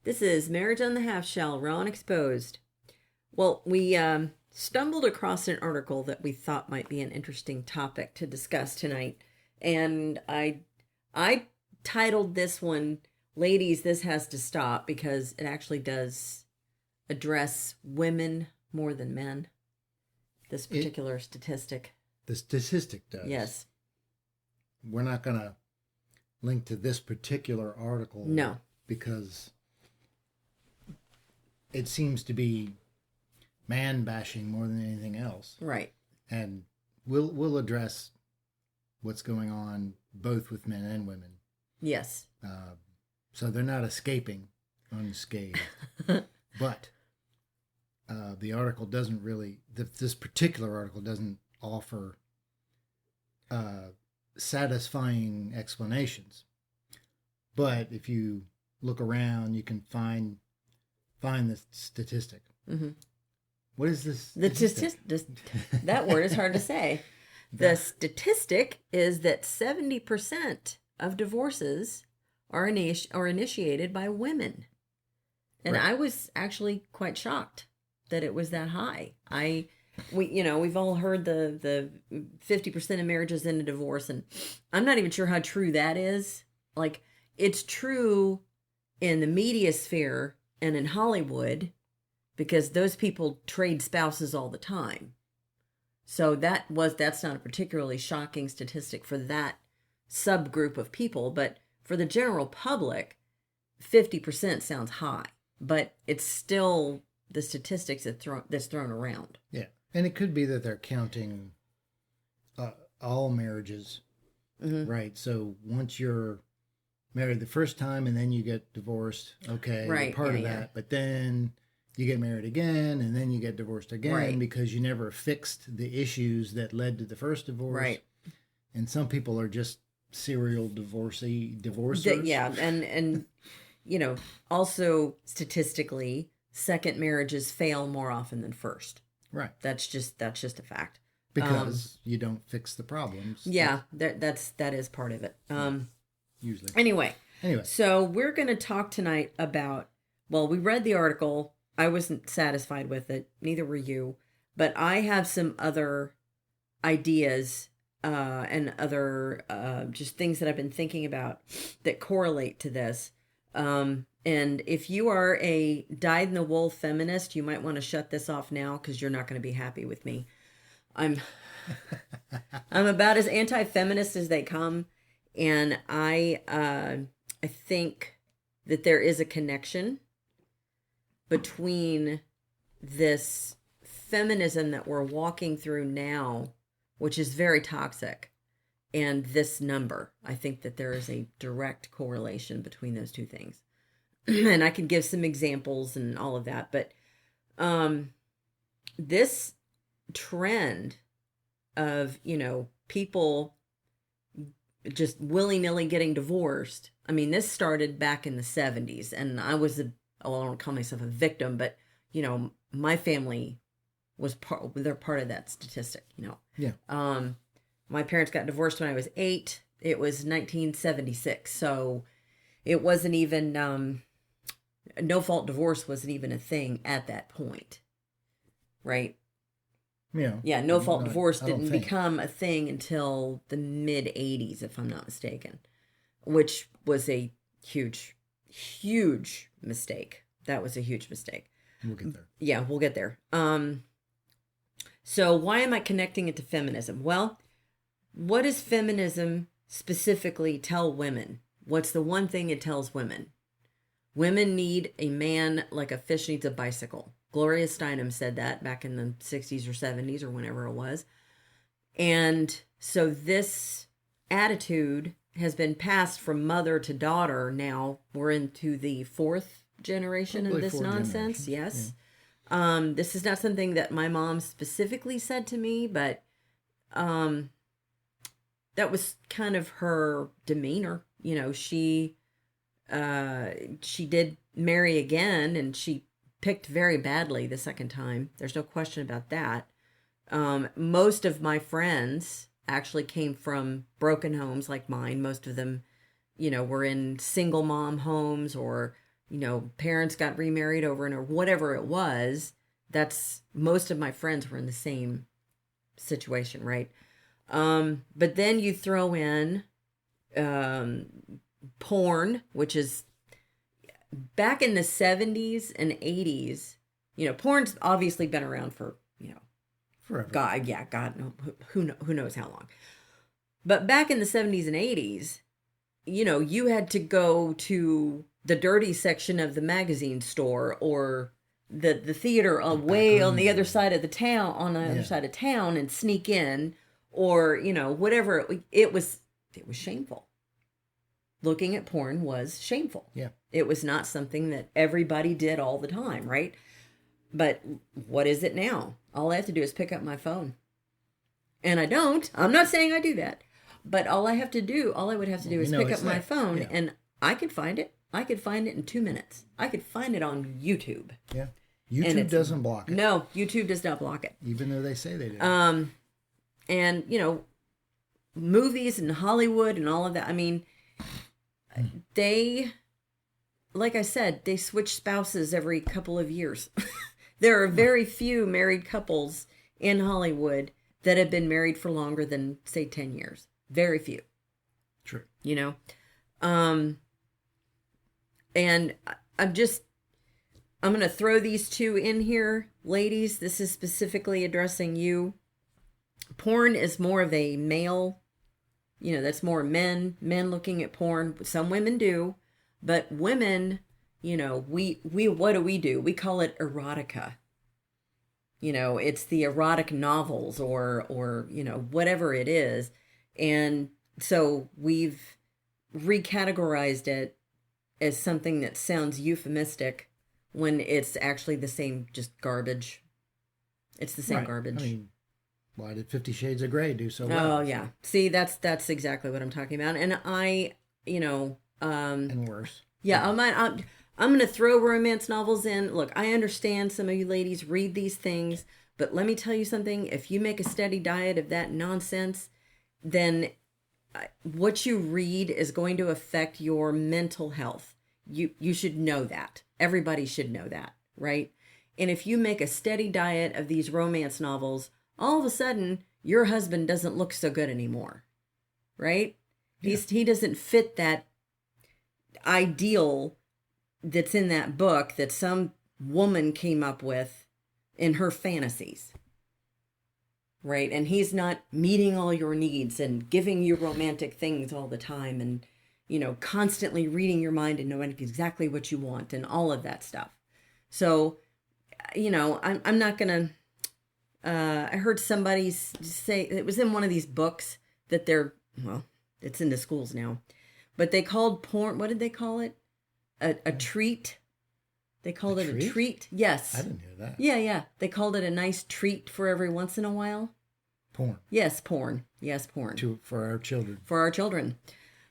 This is Marriage on the Half Shell, Raw and Exposed. Well, we stumbled across an article that we thought might be an interesting topic to discuss tonight. And I titled this one, Ladies, This Has to Stop, because it actually does address women more than men, this particular statistic. The statistic does. Yes. We're not going to link to this particular article. No. Because it seems to be man bashing more than anything else. Right. And we'll address what's going on both with men and women. Yes. So they're not escaping unscathed. But the article doesn't really, this particular article doesn't offer satisfying explanations. But if you look around, you can find the statistic. Mm-hmm. What is this? That word is hard to say. The statistic is that 70% of divorces are initiated by women. And right. I was actually quite shocked that it was that high. We've all heard the 50% of marriages end in divorce, and I'm not even sure how true that is. Like, it's true in the media sphere and in Hollywood, because those people trade spouses all the time. So that's not a particularly shocking statistic for that subgroup of people, but for the general public, 50% sounds high, but it's still the statistics that's thrown around. Yeah, and it could be that they're counting all marriages, mm-hmm. right? So once you're married the first time and then you get divorced, okay, right, you're part of that, but then you get married again and then you get divorced again, right. because you never fixed the issues that led to the first divorce. Right. And some people are just serial divorcers. Yeah, and also statistically, second marriages fail more often than first. Right. That's just a fact. Because you don't fix the problems. Yeah, that is part of it. Usually. Anyway. So we're going to talk tonight about, well, we read the article. I wasn't satisfied with it. Neither were you. But I have some other ideas and other just things that I've been thinking about that correlate to this. And if you are a dyed-in-the-wool feminist, you might want to shut this off now because you're not going to be happy with me. I'm about as anti-feminist as they come. And I think that there is a connection between this feminism that we're walking through now, which is very toxic, and this number. I think that there is a direct correlation between those two things. And I can give some examples and all of that. But this trend of, people just willy-nilly getting divorced. I mean, this started back in the 70s, and I don't call myself a victim, but, my family was they're part of that statistic, Yeah. My parents got divorced when I was 8. It was 1976. So it wasn't even, no-fault divorce wasn't even a thing at that point. Right? Yeah, no-fault divorce didn't become a thing until the mid-'80s, if I'm not mistaken, which was a huge, huge mistake. That was a huge mistake. We'll get there. Yeah, we'll get there. So why am I connecting it to feminism? Well, what does feminism specifically tell women? What's the one thing it tells women? Women need a man like a fish needs a bicycle. Gloria Steinem said that back in the 60s or 70s or whenever it was. And so this attitude has been passed from mother to daughter. Now we're into the fourth generation of this nonsense. Yes. Yeah. This is not something that my mom specifically said to me, but that was kind of her demeanor. She did marry again, and she picked very badly the second time. There's no question about that. Most of my friends actually came from broken homes like mine. Most of them, were in single mom homes or, parents got remarried over and or whatever it was. That's most of my friends were in the same situation, right? But then you throw in porn, which is back in the 70s and 80s. Porn's obviously been around for, Forever. God, who knows how long. But back in the 70s and 80s, you had to go to the dirty section of the magazine store or the theater way on the other side of the town, other side of town, and sneak in, or whatever. It was shameful. Looking at porn was shameful. Yeah, it was not something that everybody did all the time, right? But what is it now? All I have to do is pick up my phone, and I don't. I'm not saying I do that, but all I would have to do is pick up my phone, and I could find it. I could find it in 2 minutes. I could find it on YouTube. Yeah. YouTube doesn't block it. No, YouTube does not block it. Even though they say they do. And, movies and Hollywood and all of that. I mean, like I said, they switch spouses every couple of years. There are very few married couples in Hollywood that have been married for longer than, say, 10 years. Very few. True. And I'm going to throw these two in here. Ladies, this is specifically addressing you. Porn is more of a male, that's more men looking at porn. Some women do, but women, we what do? We call it erotica. It's the erotic novels or whatever it is. And so we've recategorized it as something that sounds euphemistic when it's actually the same, just garbage. It's the same garbage. I mean, why did 50 Shades of Grey do so well? Oh, yeah. See, that's exactly what I'm talking about. And and worse. Yeah, I'm going to throw romance novels in. Look, I understand some of you ladies read these things, but let me tell you something. If you make a steady diet of that nonsense, then what you read is going to affect your mental health. You should know that. Everybody should know that, right? And if you make a steady diet of these romance novels, all of a sudden your husband doesn't look so good anymore, right? Yeah. He doesn't fit that ideal that's in that book that some woman came up with in her fantasies. Right? And he's not meeting all your needs and giving you romantic things all the time and, constantly reading your mind and knowing exactly what you want and all of that stuff. So, I'm not going to, I heard somebody say, it was in one of these books that it's in the schools now, but they called porn, what did they call it? A treat. They called it a treat. Yes. I didn't hear that. Yeah. They called it a nice treat for every once in a while. Porn. Yes, porn. For our children. For our children.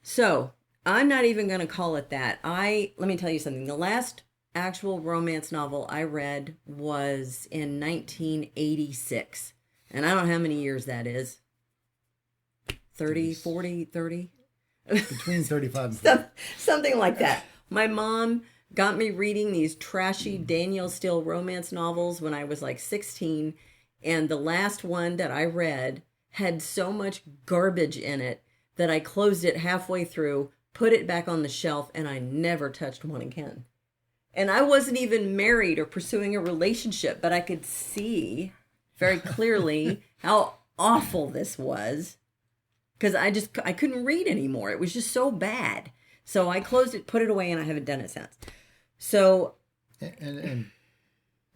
So, I'm not even going to call it that. Let me tell you something. The last actual romance novel I read was in 1986. And I don't know how many years that is. 30, 40, 30? Between 35 and 40. Something like that. My mom got me reading these trashy Danielle Steele romance novels when I was like 16. And the last one that I read had so much garbage in it that I closed it halfway through, put it back on the shelf, and I never touched one again. And I wasn't even married or pursuing a relationship, but I could see very clearly how awful this was. Because I couldn't read anymore. It was just so bad. So I closed it, put it away, and I haven't done it since. So. And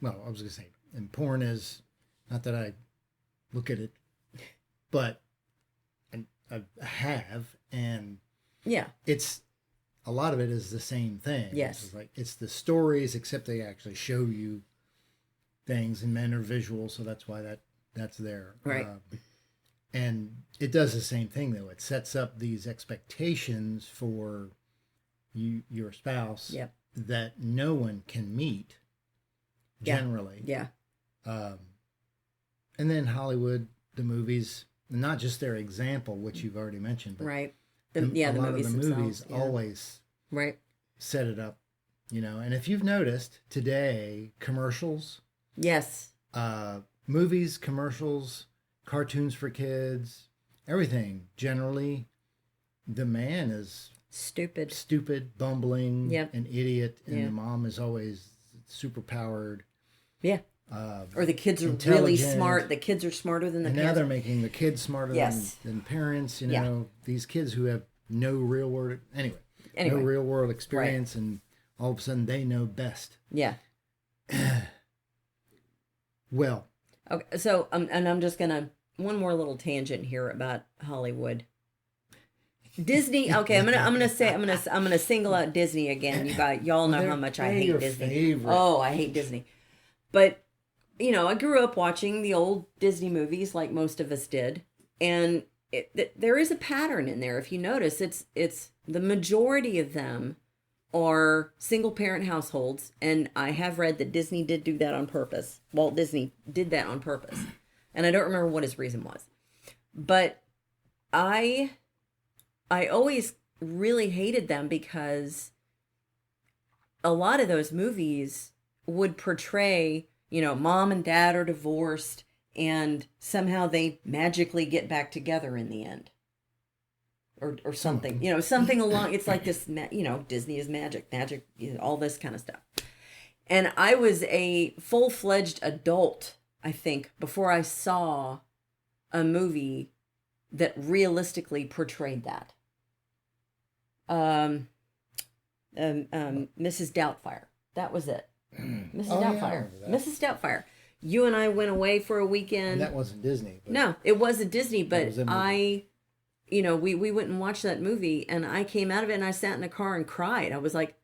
well, I was going to say, and porn is, not that I look at it, but I have, and yeah, it's, a lot of it is the same thing. Yes. It's the stories, except they actually show you things, and men are visual, so that's why that's there. Right. And it does the same thing, though. It sets up these expectations for your spouse yep. that no one can meet, generally. Yeah. And then Hollywood, the movies, not just their example, which you've already mentioned, but right. a lot movies of the movies themselves, always right. set it up You know, and if you've noticed today, commercials, Yes. movies, commercials, cartoons for kids, everything, generally, the man is Stupid. stupid, bumbling, Yep. an idiot, and Yeah. the mom is always super powered. Yeah. Or the kids are really intelligent. smart. The kids are smarter than the And now parents. they're making the kids smarter Yes. than parents. You Yeah. know, these kids who have no real world Anyway. no real world experience, and all of a sudden they know best. Yeah. Well, Okay. So, and I'm just gonna one more little tangent here about Hollywood. Disney. Okay, I'm gonna single out Disney again. Y'all know how much I they're hate your Disney. favorite. Oh, I hate Disney. But I grew up watching the old Disney movies, like most of us did, and there is a pattern in there. If you notice, it's the majority of them are single parent households, and I have read that Disney did do that on purpose. Walt Disney did that on purpose, and I don't remember what his reason was, but I always really hated them because a lot of those movies would portray, mom and dad are divorced and somehow they magically get back together in the end. Or something, something along, it's like this, Disney is magic, all this kind of stuff. And I was a full-fledged adult, I think, before I saw a movie that realistically portrayed that. Mrs. Doubtfire. That was it. Mrs. Oh, yeah, I Doubtfire. remember that. Mrs. Doubtfire. You and I went away for a weekend. And that wasn't Disney. But No, it wasn't Disney, but was a movie. we went and watched that movie, and I came out of it and I sat in a car and cried. I was like,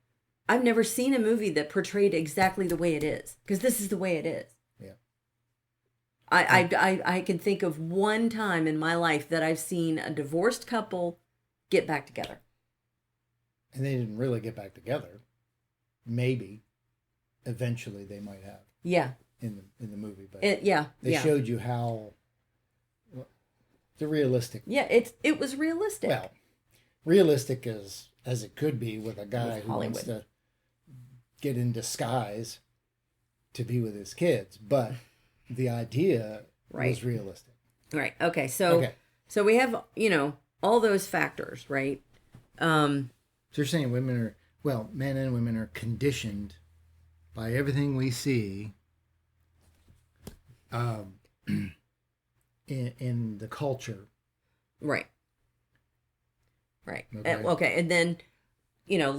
I've never seen a movie that portrayed exactly the way it is, because this is the way it is. Yeah. I can think of one time in my life that I've seen a divorced couple get back together. And they didn't really get back together. Maybe, eventually they might have. Yeah. In the movie, but they showed you how the realistic. Yeah, it was realistic. Well, realistic as it could be with a guy With who wants Hollywood. to get in disguise to be with his kids, but the idea was realistic. Right. Okay. So we have all those factors, right? So you're saying men and women are conditioned by everything we see in the culture. Right. Okay. Okay. And then, then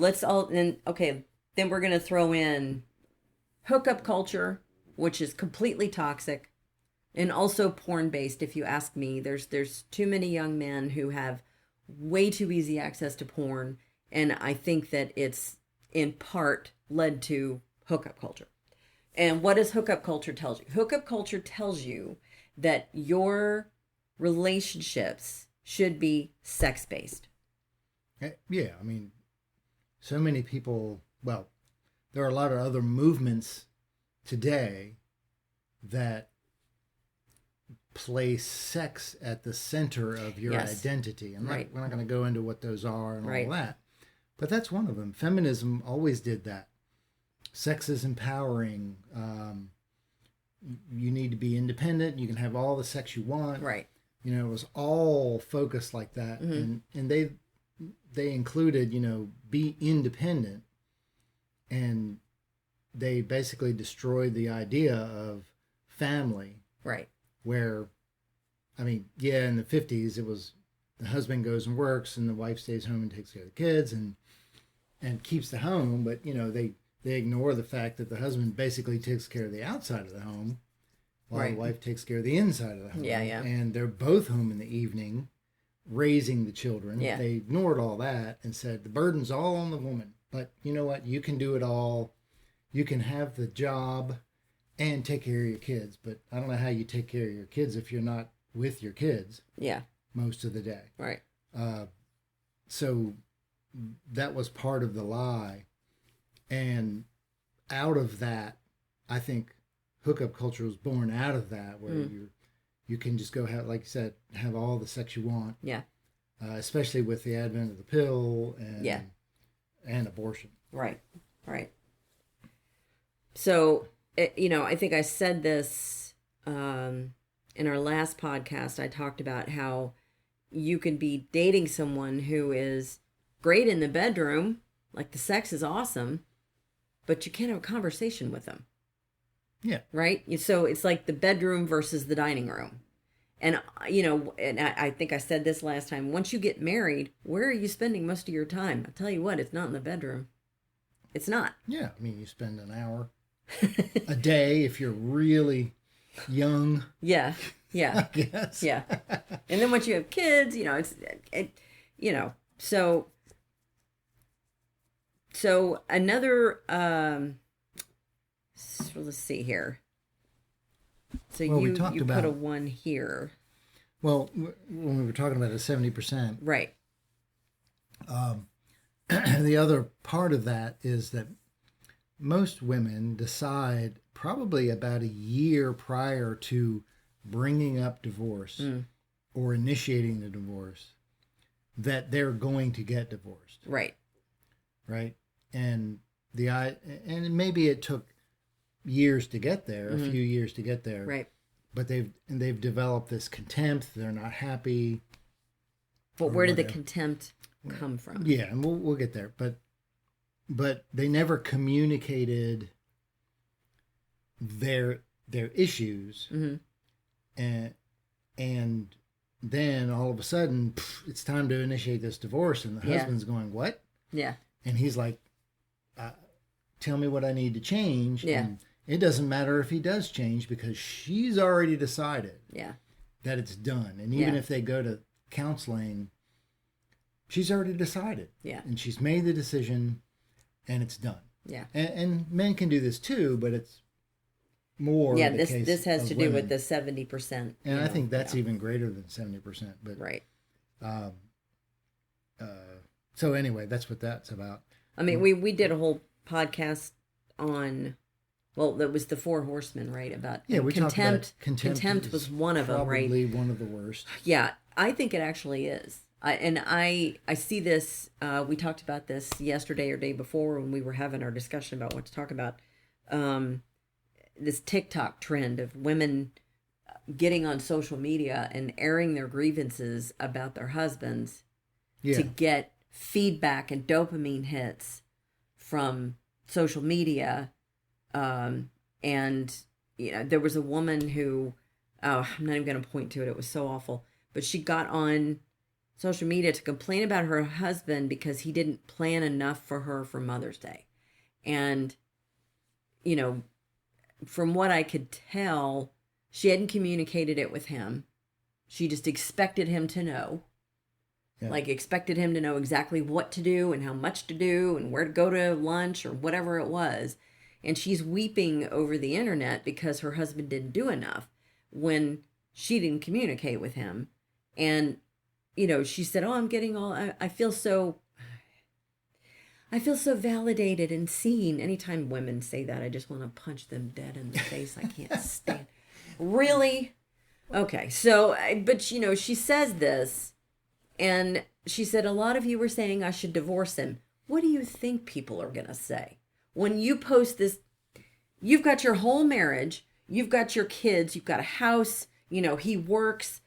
we're going to throw in hookup culture, which is completely toxic, and also porn based. If you ask me, there's too many young men who have way too easy access to porn. And I think that it's in part led to hookup culture. And what does hookup culture tell you? Hookup culture tells you that your relationships should be sex-based. Yeah, I mean, so many people, well, there are a lot of other movements today that place sex at the center of your identity. We're not going to go into what those are and all that. But that's one of them. Feminism always did that. Sex is empowering. You need to be independent. You can have all the sex you want. Right. It was all focused like that. Mm-hmm. And they included, be independent. And they basically destroyed the idea of family. Right. Where, in the 50s, it was the husband goes and works and the wife stays home and takes care of the kids and keeps the home. But, they ignore the fact that the husband basically takes care of the outside of the home while the wife takes care of the inside of the home. Yeah. And they're both home in the evening raising the children. Yeah. They ignored all that and said the burden's all on the woman. But you know what? You can do it all. You can have the job and take care of your kids. But I don't know how you take care of your kids if you're not with your kids. Yeah. Most of the day. Right. So that was part of the lie. And out of that, I think hookup culture was born out of that, where you can just go have, like you said, have all the sex you want. Yeah. Especially with the advent of the pill and abortion. Right. Right. So, I think I said this in our last podcast. I talked about how you can be dating someone who is great in the bedroom, like the sex is awesome, but you can't have a conversation with them. Yeah. Right? So it's like the bedroom versus the dining room. And, and I think I said this last time. Once you get married, where are you spending most of your time? I'll tell you what, it's not in the bedroom. It's not. Yeah. I mean, you spend an hour a day if you're really young. Yeah. Yeah. I guess. Yeah. And then once you have kids, so another, so let's see here. So Well, you we talked put about a 1 here. Well, when we were talking about the 70%, Right. the other part of that is that most women decide probably about a year prior to bringing up divorce or initiating the divorce that they're going to get divorced. Right. Right. And and maybe it took years to get there, a few years to get there. Right. But they've developed this contempt. They're not happy. But where did the contempt come from? Yeah, and we'll get there. But they never communicated their issues, and then all of a sudden it's time to initiate this divorce, and the husband's going, "What?" Yeah. And he's like, "Tell me what I need to change." Yeah. And it doesn't matter if he does change because she's already decided that it's done. And even if they go to counseling, she's already decided. Yeah. And she's made the decision and it's done. Yeah. And men can do this too, but it's more. Yeah, the case this has of to women. do with the 70%. And I think that's even greater than 70%. But right. So anyway, that's what that's about. I mean, we did a whole podcast on, well, that was the 4 horsemen, right? About we contempt. talked about Contempt was one of them, right? Probably one of the worst. Yeah, I think it actually is. I see this. We talked about this yesterday or day before when we were having our discussion about what to talk about. This TikTok trend of women getting on social media and airing their grievances about their husbands to get feedback and dopamine hits from social media. And there was a woman who, I'm not even going to point to it. It was so awful, but she got on social media to complain about her husband because he didn't plan enough for her for Mother's Day. And, from what I could tell, she hadn't communicated it with him. She just expected him to know. Yeah. Like expected him to know exactly what to do and how much to do and where to go to lunch or whatever it was. And she's weeping over the internet because her husband didn't do enough when she didn't communicate with him. And, she said, "Oh, I'm getting all, I feel so validated and seen." Anytime women say that, I just want to punch them dead in the face. I can't stand. Really? Okay. So, but she says this, and she said, "A lot of you were saying I should divorce him. What do you think people are going to say? When you post this, you've got your whole marriage, you've got your kids, you've got a house, he works,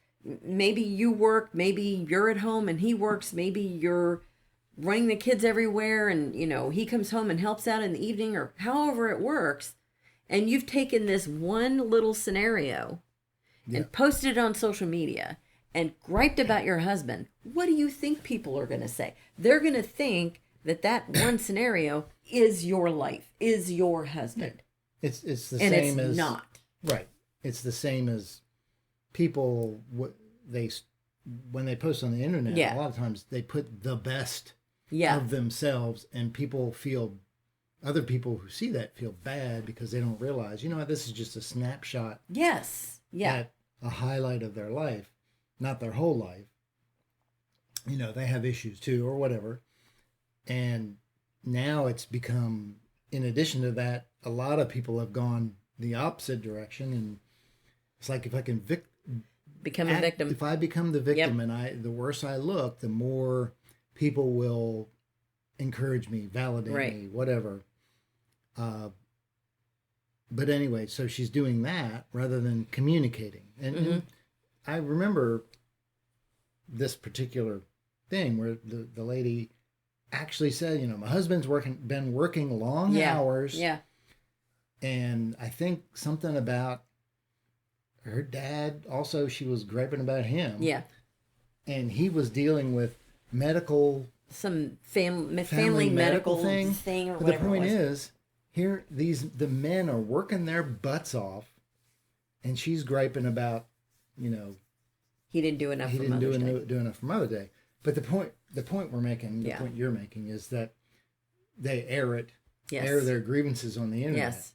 maybe you work, maybe you're at home and he works, maybe you're running the kids everywhere and, he comes home and helps out in the evening or however it works. And you've taken this one little scenario and posted it on social media and griped about your husband. What do you think people are going to say? They're going to think that one scenario is your life, is your husband. It's the and same it's as not. Right. It's the same as people when they post on the internet. A lot of times they put the best of themselves, and other people who see that feel bad because they don't realize, this is just a snapshot. Yes. Yeah. At a highlight of their life, not their whole life. They have issues too, or whatever. And now it's become, in addition to that, a lot of people have gone the opposite direction. And it's like, if I can become a victim, if I become the victim and the worse I look, the more people will encourage me, validate me, whatever. But anyway, so she's doing that rather than communicating. And I remember this particular thing where the lady actually said, my husband's been working long hours. Yeah. And I think something about her dad also, she was griping about him. Yeah. And he was dealing with some family medical thing or but whatever. The point is, here the men are working their butts off, and she's griping about, he didn't do enough. He didn't do enough for Mother's Day. But the point we're making, the point you're making, is that they air their grievances on the internet. Yes.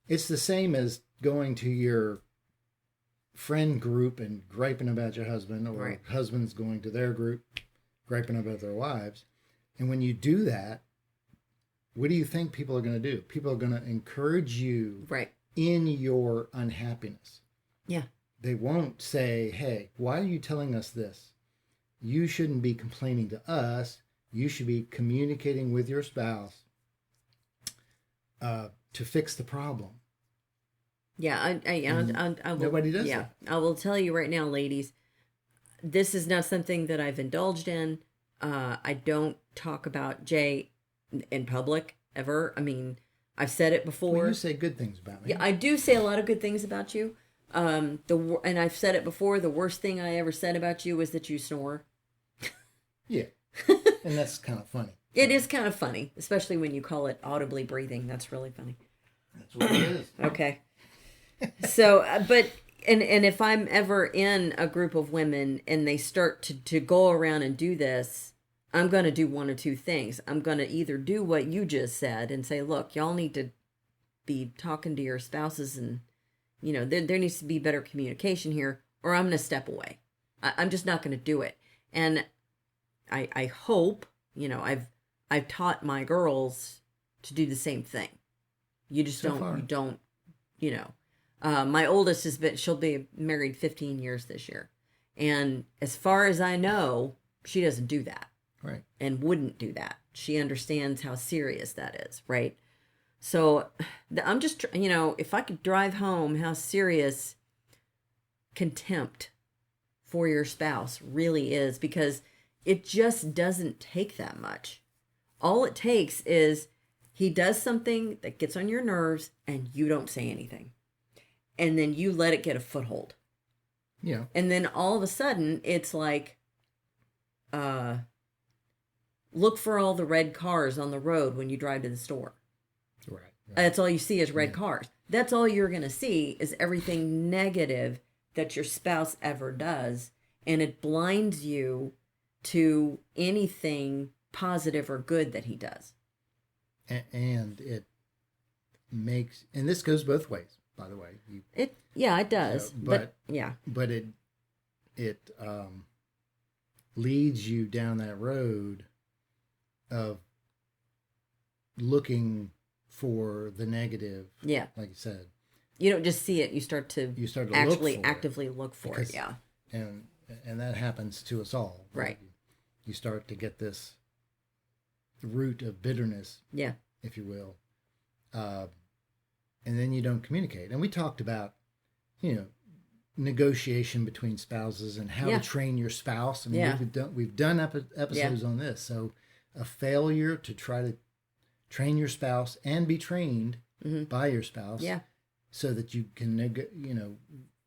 It's the same as going to your friend group and griping about your husband, or husbands going to their group griping about their wives. And when you do that, what do you think people are going to do? People are going to encourage you in your unhappiness. Yeah. They won't say, hey, why are you telling us this? You shouldn't be complaining to us. You should be communicating with your spouse to fix the problem. Yeah, nobody does that. I will tell you right now, ladies, this is not something that I've indulged in. I don't talk about Jay in public ever. I mean, I've said it before. Well, you say good things about me. Yeah, I do say a lot of good things about you. And I've said it before. The worst thing I ever said about you was that you snore. Yeah, and that's kind of funny. It is kind of funny, especially when you call it audibly breathing. That's really funny. That's what it is. Okay. So, but if I'm ever in a group of women and they start to go around and do this, I'm going to do one of two things. I'm going to either do what you just said and say, look, y'all need to be talking to your spouses, and, there needs to be better communication here, or I'm going to step away. I'm just not going to do it. And I hope, I've taught my girls to do the same thing. You just don't, my oldest she'll be married 15 years this year. And as far as I know, she doesn't do that. Right. And wouldn't do that. She understands how serious that is, right? So I'm just, if I could drive home how serious contempt for your spouse really is, because it just doesn't take that much. All it takes is he does something that gets on your nerves and you don't say anything. And then you let it get a foothold. Yeah. And then all of a sudden it's like, look for all the red cars on the road when you drive to the store. Right. That's all you see is red cars. That's all you're going to see is everything negative that your spouse ever does. And it blinds you to anything positive or good that he does. And it makes, and this goes both ways, by the way. It does. But it leads you down that road of looking for the negative. Yeah. Like you said. You don't just see it, you start to actually actively look for it. Yeah. And that happens to us all. Right. You start to get this root of bitterness. Yeah. If you will. And then you don't communicate. And we talked about, negotiation between spouses and how to train your spouse. I mean, we've done episodes on this. So a failure to try to train your spouse and be trained by your spouse, so that you can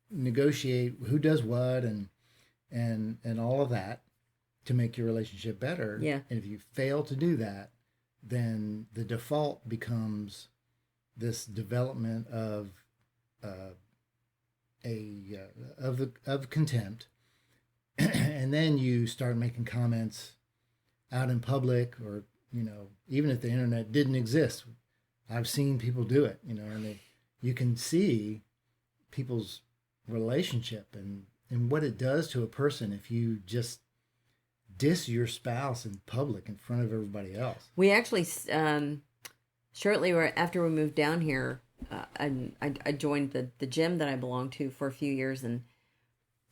negotiate who does what and all of that to make your relationship better. Yeah. And if you fail to do that, then the default becomes this development of contempt, and then you start making comments out in public, or even if the internet didn't exist, I've seen people do it. And you can see people's relationship and what it does to a person if you just diss your spouse in public in front of everybody else. We actually, shortly after we moved down here, I joined the gym that I belonged to for a few years, and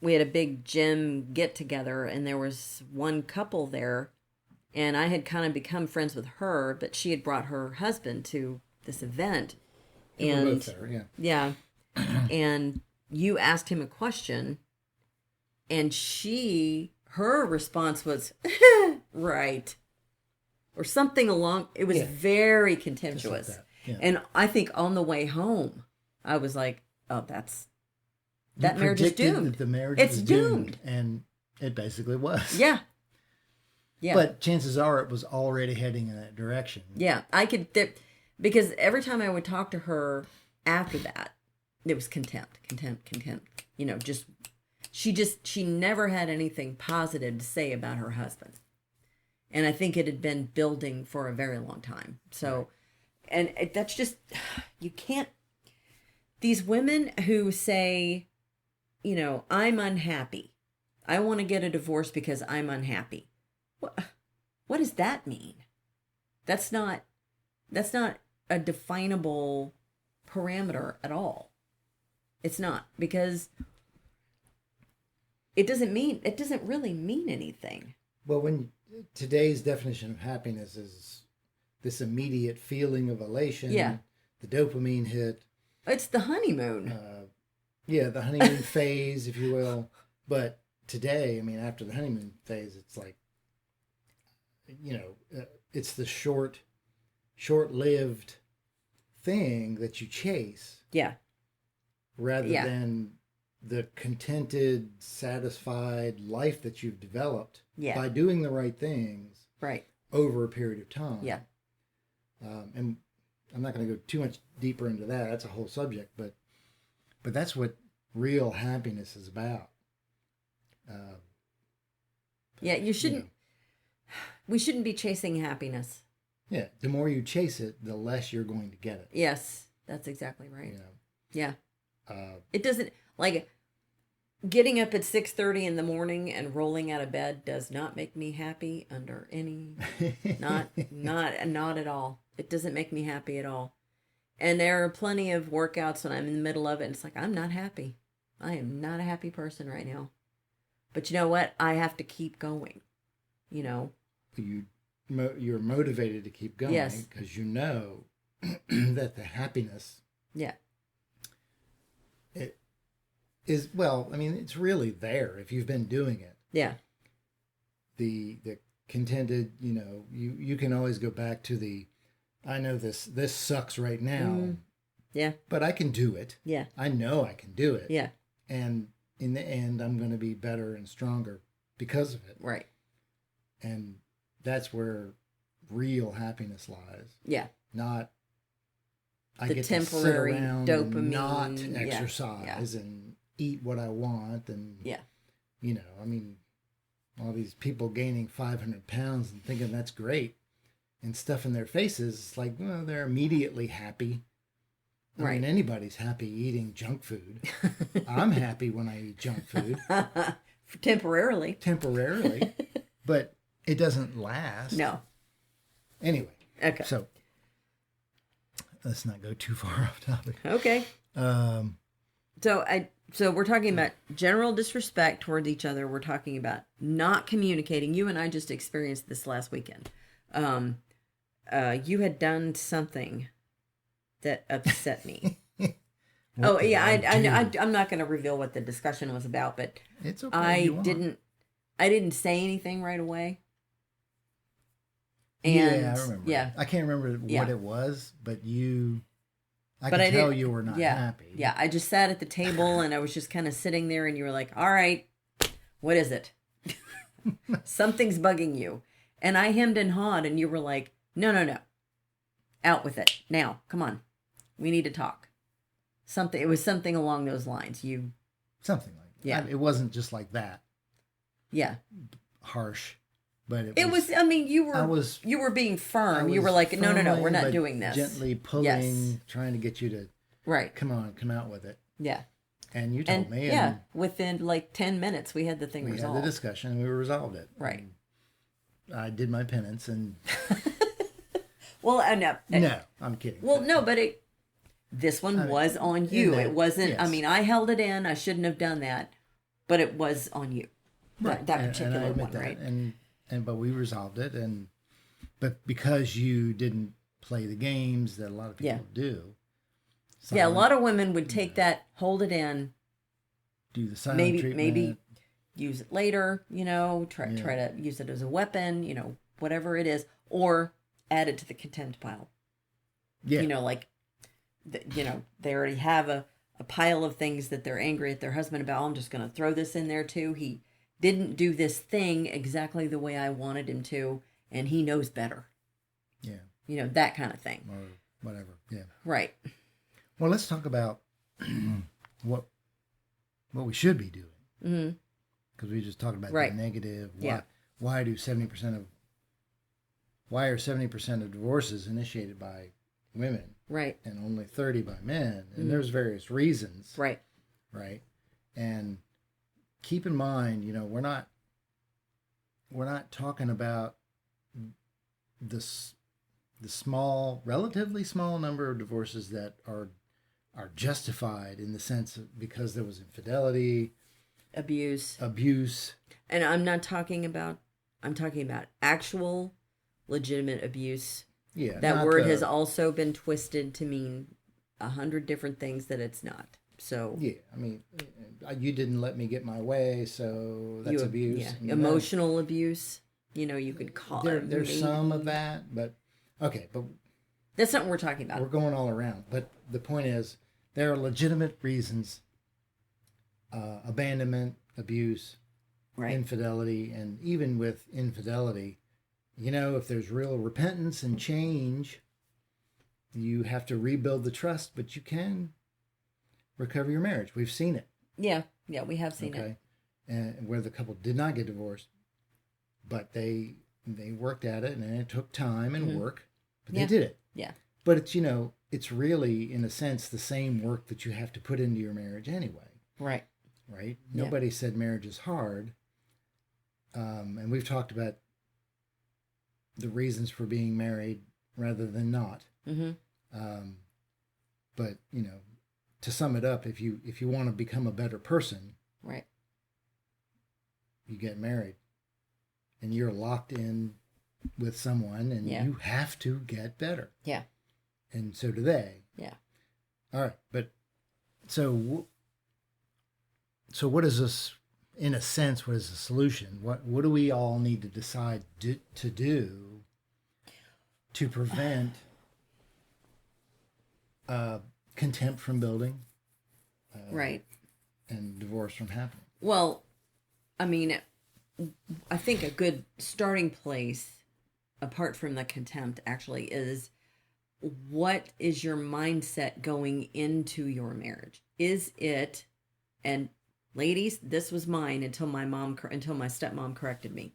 we had a big gym get together, and there was one couple there, and I had kind of become friends with her, but she had brought her husband to this event, We're and both there, yeah. yeah, and you asked him a question, and her response was right, or something along. It was Yeah. very Just contemptuous, like that. Yeah. and I think on the way home, I was like, "Oh, that You marriage is predicted doomed. that the marriage It's was doomed." and it basically was. Yeah, yeah. But chances are it was already heading in that direction. Yeah, I could, because every time I would talk to her after that, it was contempt. You know, she never had anything positive to say about her husband. And I think it had been building for a very long time. So, and that's just, you can't, these women who say, you know, I'm unhappy. I want to get a divorce because I'm unhappy. What does that mean? That's not a definable parameter at all. It's not, because it doesn't really mean anything. Well, when today's definition of happiness is this immediate feeling of elation, Yeah. the dopamine hit, It's the honeymoon. the honeymoon phase, if you will. But today, I mean, after the honeymoon phase, it's like, you know, it's the short-lived thing that you chase Yeah. rather Yeah. than the contented, satisfied life that you've developed Yeah. by doing the right things Right. over a period of time. Yeah. And I'm not going to go too much deeper into that. That's a whole subject, but that's what real happiness is about. Yeah, you shouldn't. know. We shouldn't be chasing happiness. Yeah, the more you chase it, the less you're going to get it. Yes, that's exactly right. You know, Yeah. uh, It doesn't, like, getting up at 6:30 in the morning and rolling out of bed does not make me happy under any not at all. It doesn't make me happy at all. And there are plenty of workouts when I'm in the middle of it and it's like, I'm not happy. I am not a happy person right now. But you know what? I have to keep going. You know. you're motivated to keep going Yes. because you know that the happiness Yeah. it is, well, I mean, it's really there if you've been doing it. Yeah. The contented, you know, you can always go back to the, I know this sucks right now, Yeah. but I can do it. Yeah. I know I can do it. Yeah. And in the end, I'm going to be better and stronger because of it. Right. And that's where real happiness lies. Yeah. Not I The get temporary to sit around dopamine, and not yeah, exercise and eat what I want, and Yeah. you know, I mean, all these people gaining 500 pounds and thinking that's great and stuffing their faces. It's like, well, they're immediately happy. I Right. mean, anybody's happy eating junk food. I'm happy when I eat junk food Temporarily. temporarily, but it doesn't last. No. Anyway, Okay. so let's not go too far off topic. Okay. Um, So we're talking about general disrespect towards each other. We're talking about not communicating. You and I just experienced this last weekend. You had done something that upset me. Oh did yeah, I do? I'm not going to reveal what the discussion was about, but it's okay. I you want. didn't say anything right away. Yeah, And I remember. yeah, I can't remember Yeah. what it was, but I But could I tell didn't- you were not yeah, happy. yeah. I just sat at the table and I was just kind of sitting there, and you were like, "All right, what is it? Something's bugging you." And I hemmed and hawed, and you were like, "No, out with it now. Come on, we need to talk." It was something along those lines. Something like that. Yeah. It wasn't just like that Yeah. harsh, but It was. I mean, you were being I firm. You was were like, "No, we're firmly, not but doing this." Gently pulling, Yes. trying to get you to Right. come out with it. Yeah. And you told And me, yeah, and within like 10 minutes, we had the thing we had resolved. the discussion, and we resolved it. Right. And I did my penance, and Well, no. no, I'm kidding. Well, no, but this one was on you. that- It wasn't. I yes. mean, I held it in. I shouldn't have done that, but it was on you. That particular and I admit one, that. right? And but we resolved it, but because you didn't play the games that a lot of people Yeah. do. Yeah, a Silent- lot of women would take that, hold it in, do the silent maybe treatment. use it later, try to use it as a weapon, whatever it is, or add it to the contempt pile. Yeah. Like, they already have a pile of things that they're angry at their husband about. I'm just going to throw this in there too. He didn't do this thing exactly the way I wanted him to, and he knows better. Yeah. That kind of thing. Or whatever. Yeah. Right. Well, let's talk about what we should be doing. Mm-hmm. Because we just talked about Right. the negative. Yeah. Why are 70% of divorces initiated by women Right. and only 30 by men? And there's various reasons. Right. Right. And keep in mind, we're not talking about the small, relatively small number of divorces that are justified in the sense of because there was infidelity, Abuse. And I'm talking about actual legitimate abuse. Yeah, That word has also been twisted to mean 100 different things that it's not. So yeah, I mean, you didn't let me get my way, so that's abuse. Yeah. And Emotional abuse. You could call it. there's some of that, but okay, but That's not what we're talking we're about. going all around. But the point is, there are legitimate reasons: abandonment, abuse, Right. infidelity, and even with infidelity, if there's real repentance and change, you have to rebuild the trust, but you can recover your marriage. We've seen it. Yeah. Yeah, we have seen it. Okay, and where the couple did not get divorced, but they worked at it, and it took time and work, but Yeah. they did it. Yeah. But it's it's really in a sense the same work that you have to put into your marriage anyway, Right. right? Yeah. Nobody said marriage is hard, and we've talked about the reasons for being married rather than not. Mm-hmm. But to sum it up, if you want to become a better person, Right. you get married, and you're locked in with someone, and Yeah. you have to get better, Yeah. and so do they. Yeah. All right, but so what is this? In a sense, what is the solution? What do we all need to decide to do to prevent contempt from building, Right. and divorce from happening? Well, I mean, I think a good starting place, apart from the contempt, actually, is what is your mindset going into your marriage? Is it, and ladies, this was mine until my stepmom corrected me.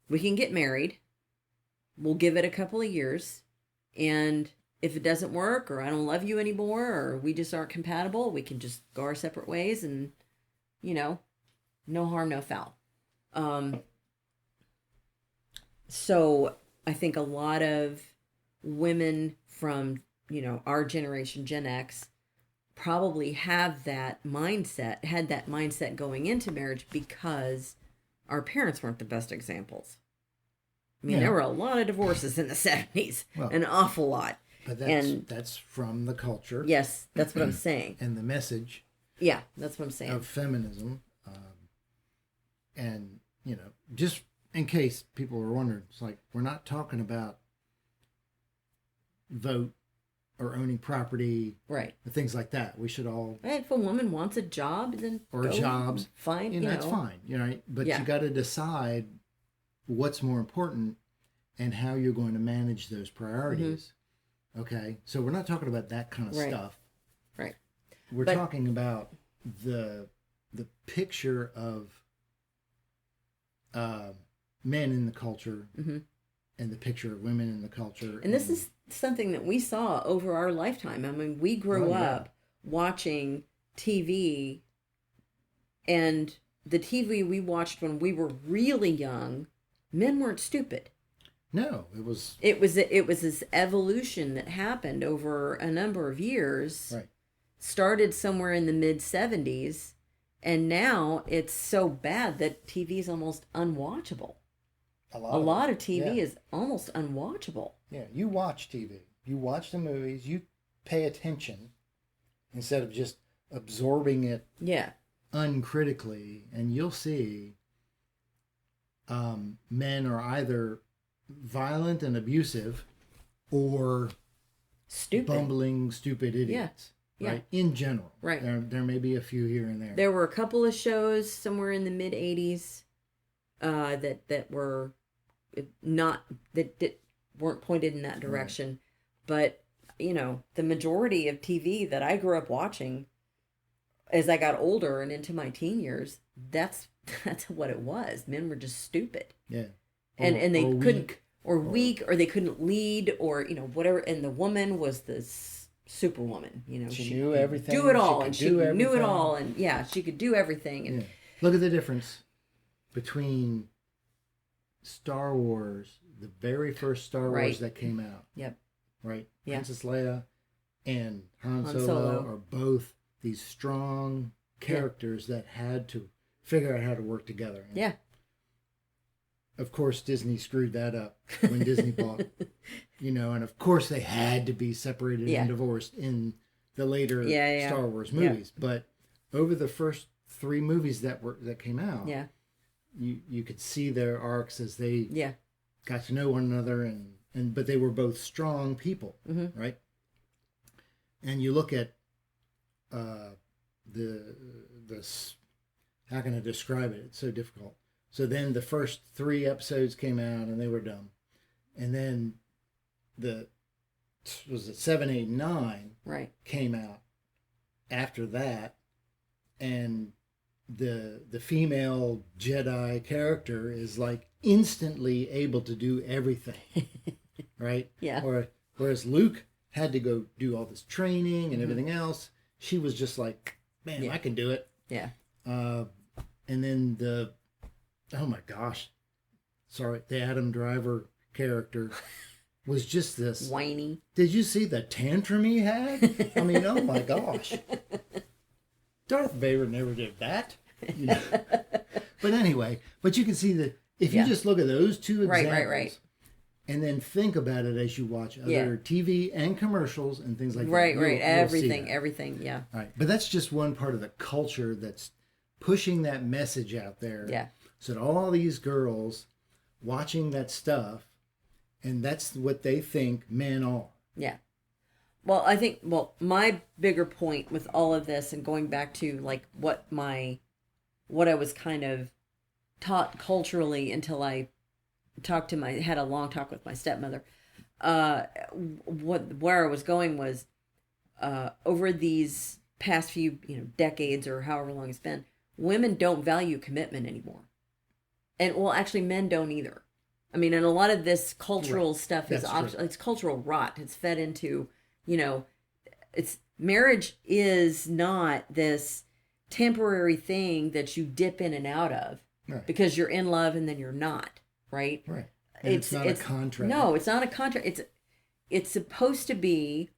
We can get married. We'll give it a couple of years, and if it doesn't work, or I don't love you anymore, or we just aren't compatible, we can just go our separate ways, and no harm, no foul. So I think a lot of women from our generation, Gen X, probably had that mindset going into marriage because our parents weren't the best examples. I mean, Yeah. there were a lot of divorces in the 70s, Well, an awful lot. But And- that's from the culture. Yes, that's what I'm saying. And the message Yeah, that's what I'm saying. of feminism, and just in case people are wondering, it's like we're not talking about vote or owning property Right. and things like that. We should all, If a woman wants a job, then or go, jobs, fine. that's fine, right? But Yeah. you got to decide what's more important and how you're going to manage those priorities. Okay, so we're not talking about that kind of Right. stuff. Right. We're But- talking about the picture of men in the culture, Mhm. and the picture of women in the culture. And this is something that we saw over our lifetime. I mean, we grew Oh, yeah. up watching TV, and the TV we watched when we were really young, men weren't stupid. no, it was It was this evolution that happened over a number of years. right. Started somewhere in the mid 70s, and now it's so bad that TV is almost unwatchable. A A lot of TV Yeah. is almost unwatchable. Yeah, you watch TV. You watch the movies. You pay attention instead of just absorbing it Yeah. uncritically, and you'll see men are either violent and abusive or Stupid. bumbling, stupid idiots. Yeah. Right? In general. Right. There may be a few here and there. There were a couple of shows somewhere in the mid '80s that were not that weren't pointed in that direction, but you know, the majority of TV that I grew up watching as I got older and into my teen years, that's what it was. Men were just stupid. Yeah. And they or couldn't weak. or weak or they couldn't lead or whatever, and the woman was the superwoman, She she knew could everything. do it all, She and could she do knew it everything. all, and yeah, she could do everything. And Yeah. Look at the difference between Star Wars, the very first Star Wars Right. that came out. Yep. Right? Yeah. Princess Leia and Han Han Solo, Solo. are both these strong characters that had to figure out how to work together. And Yeah. of course, Disney screwed that up when Disney bought, and of course they had to be separated Yeah. and divorced in the later Yeah. Star Wars Yeah. movies. But over the first 3 movies that came out, Yeah. you could see their arcs as they Yeah. got to know one another, but they were both strong people, Mm-hmm. right? And you look at how can I describe it? It's so difficult. So then the first 3 episodes came out and they were dumb, and then was it 7, 8, 9 Right. came out after that, and the female Jedi character is like instantly able to do everything, right? Yeah. Whereas Luke had to go do all this training and everything else. She was just like, man, Yeah. I can do it. Yeah. And then oh my gosh, sorry, the Adam Driver character was just this. Whiny. Did you see the tantrum he had? I mean, oh my gosh. Darth Vader never did that. But anyway, you can see that if you Yeah. just look at those 2 Right, examples, right. and then think about it as you watch other Yeah. TV and commercials and things like Right. that. Right. You'll see Everything. that. Everything. Yeah. Right. But that's just one part of the culture that's pushing that message out there. Yeah. So that all these girls watching that stuff, and that's what they think men are. Yeah. Well, I think, my bigger point with all of this, and going back to like what I was kind of taught culturally until I had a long talk with my stepmother. Where I was going was, over these past few, decades or however long it's been, women don't value commitment anymore. And actually men don't either. I mean, and a lot of this cultural stuff is That's true. it's cultural rot. It's fed into, marriage is not this temporary thing that you dip in and out of Right. because you're in love and then you're not, right? Right. And it's not a contract. No, it's not a contract. It's supposed to be